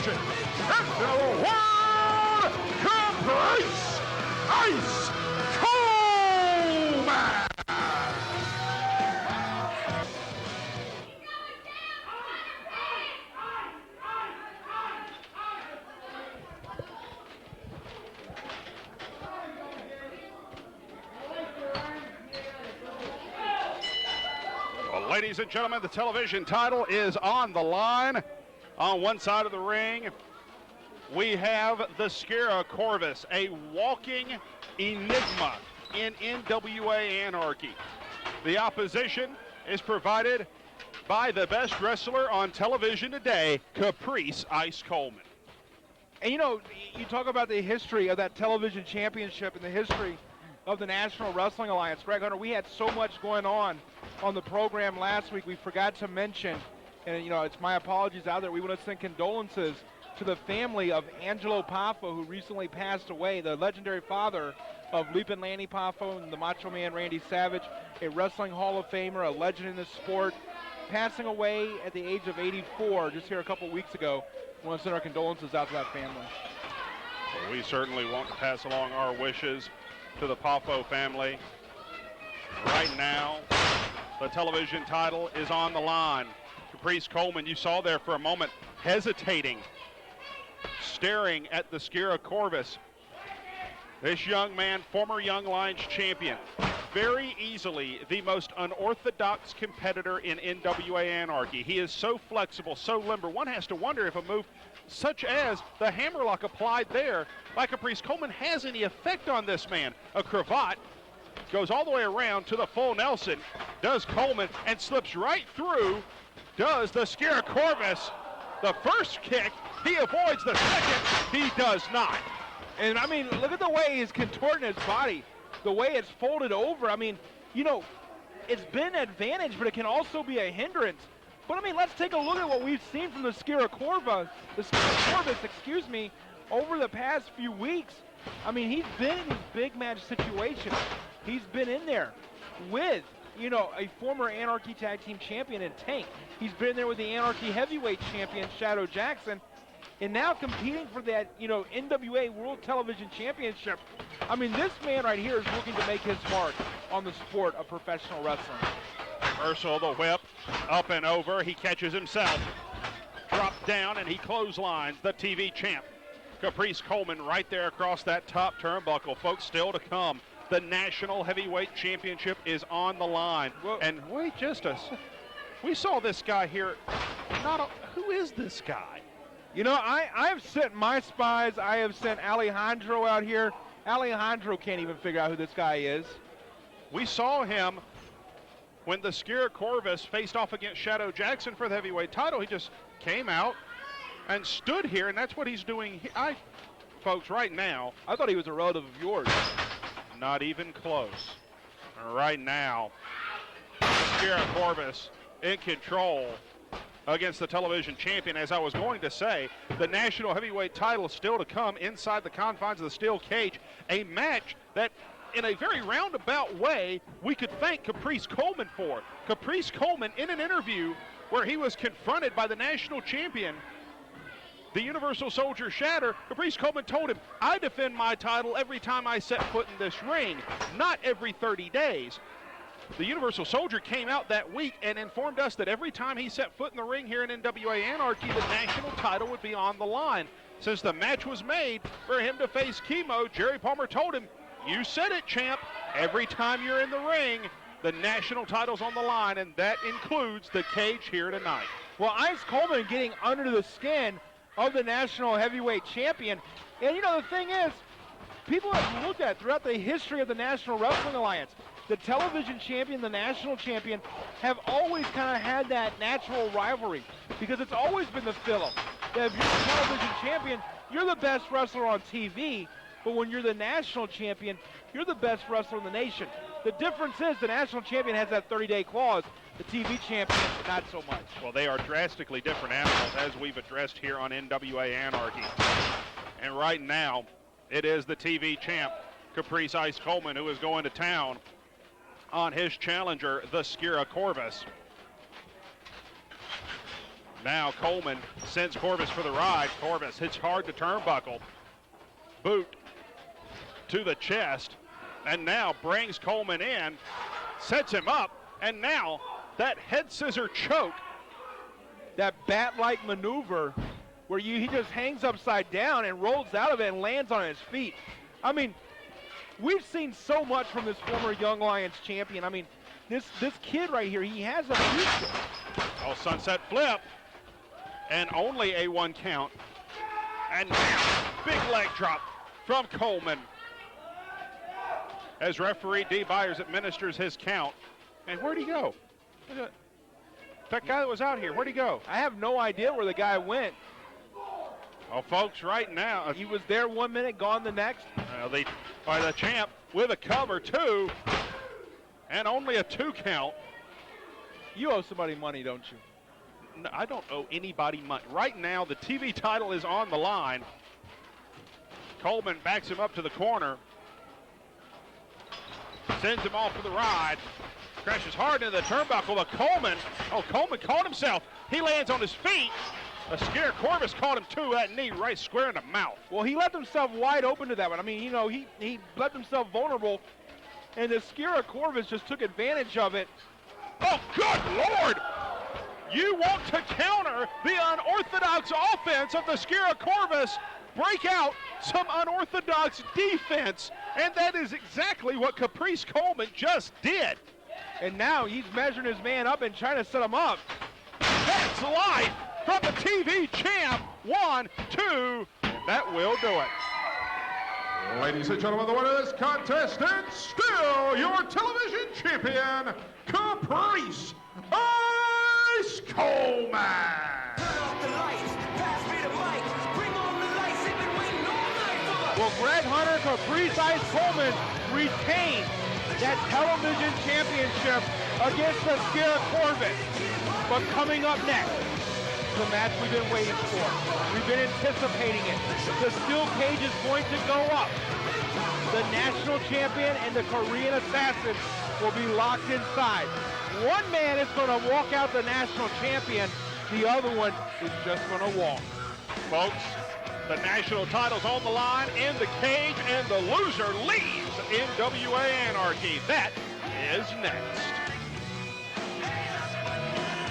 television, champion of the world, Caprice Ice Coleman! Well, ladies and gentlemen, the television title is on the line. On one side of the ring, we have the Skirra Corvus, a walking enigma in NWA Anarchy. The opposition is provided by the best wrestler on television today, Caprice Ice Coleman. And you know, you talk about the history of that television championship and the history of the National Wrestling Alliance. Greg Hunter, we had so much going on the program last week. We forgot to mention, and you know, it's my apologies out there, we want to send condolences to the family of Angelo Poffo, who recently passed away, the legendary father of Leapin' Lanny Poffo and the Macho Man Randy Savage, a Wrestling Hall of Famer, a legend in the sport, passing away at the age of 84 just here a couple weeks ago. We want to send our condolences out to that family. Well, we certainly want to pass along our wishes to the Poffo family. Right now, the television title is on the line. Caprice Coleman, you saw there for a moment, hesitating, staring at the Skirra Corvus. This young man, former Young Lions champion, very easily the most unorthodox competitor in NWA Anarchy. He is so flexible, so limber. One has to wonder if a move such as the hammerlock applied there by Caprice Coleman has any effect on this man. A cravat goes all the way around to the full Nelson, does Coleman, and slips right through, does the Skirra Corvus. The first kick, he avoids. The second, he does not. And I mean, look at the way he's contorting his body, the way it's folded over. I mean, you know, it's been an advantage, but it can also be a hindrance. But I mean, let's take a look at what we've seen from the Skirra Corvus, over the past few weeks. I mean, he's been in these big match situations. He's been in there with, you know, a former Anarchy Tag Team Champion in Tank. He's been there with the Anarchy Heavyweight Champion, Shadow Jackson, and now competing for that, you know, NWA World Television Championship. I mean, this man right here is looking to make his mark on the sport of professional wrestling. Reversal of the whip, up and over. He catches himself, dropped down, and he clotheslines the TV champ. Caprice Coleman right there across that top turnbuckle. Folks, still to come. The National Heavyweight Championship is on the line. Well, and wait just a second. We saw this guy here. Who is this guy? You know, I've sent my spies. I have sent Alejandro out here. Alejandro can't even figure out who this guy is. We saw him when the Skirra Corvus faced off against Shadow Jackson for the heavyweight title. He just came out and stood here, and that's what he's doing. Folks, right now, I thought he was a relative of yours. Not even close. Right now, Skirra Corvus in control against the television champion. As I was going to say, the national heavyweight title still to come inside the confines of the steel cage. A match that, in a very roundabout way, we could thank Caprice Coleman for. Caprice Coleman, in an interview where he was confronted by the national champion, the Universal Soldier Shatter, Caprice Coleman told him, I defend my title every time I set foot in this ring, not every 30 days. The Universal Soldier came out that week and informed us that every time he set foot in the ring here in NWA Anarchy, the national title would be on the line. Since the match was made for him to face Chemo, Jerry Palmer told him, you said it, champ. Every time you're in the ring, the national title's on the line, and that includes the cage here tonight. Well, Ice Coleman getting under the skin of the national heavyweight champion. And you know, the thing is, people have looked at throughout the history of the National Wrestling Alliance, the television champion, the national champion, have always kind of had that natural rivalry, because it's always been the fill-up. That if you're the television champion, you're the best wrestler on TV, but when you're the national champion, you're the best wrestler in the nation. The difference is the national champion has that 30-day clause. The TV champion, not so much. Well, they are drastically different animals, as we've addressed here on NWA Anarchy. And right now, it is the TV champ, Caprice Ice Coleman, who is going to town on his challenger, the Skirra Corvus. Now Coleman sends Corvus for the ride. Corvus hits hard to turnbuckle. Boot to the chest, and now brings Coleman in, sets him up, and now that head scissor choke. That bat-like maneuver where he just hangs upside down and rolls out of it and lands on his feet. I mean, we've seen so much from this former Young Lions champion. I mean, this kid right here, he has a future. Oh, sunset flip, and only a 1 count. And now, big leg drop from Coleman. As referee Dee Byers administers his count. And where'd he go? That guy that was out here, where'd he go? I have no idea where the guy went. Oh, folks, right now. He was there 1 minute, gone the next. The champ with a cover, 2, and only a 2 count. You owe somebody money, don't you? No, I don't owe anybody money. Right now, the TV title is on the line. Coleman backs him up to the corner. Sends him off for the ride. Crashes hard into the turnbuckle, but Coleman caught himself. He lands on his feet. Skirra Corvus caught him too, that knee right square in the mouth. Well, he left himself wide open to that one. I mean, he left himself vulnerable, and the Skirra Corvus just took advantage of it. Oh, good Lord! You want to counter the unorthodox offense of the Skirra Corvus, break out some unorthodox defense, and that is exactly what Caprice Coleman just did. And now he's measuring his man up and trying to set him up. That's life from the TV champ. 1, 2, that will do it. Ladies and gentlemen, the winner of this contest and still your television champion, Caprice Coleman. Well, Greg Hunter, Caprice Coleman retained that television championship against the Skirra Corvus. But coming up next, the match we've been waiting for. We've been anticipating it. The steel cage is going to go up. The national champion and the Korean assassin will be locked inside. One man is going to walk out the national champion. The other one is just going to walk. Folks, the national title's on the line in the cage, and the loser leaves NWA Anarchy. That is next.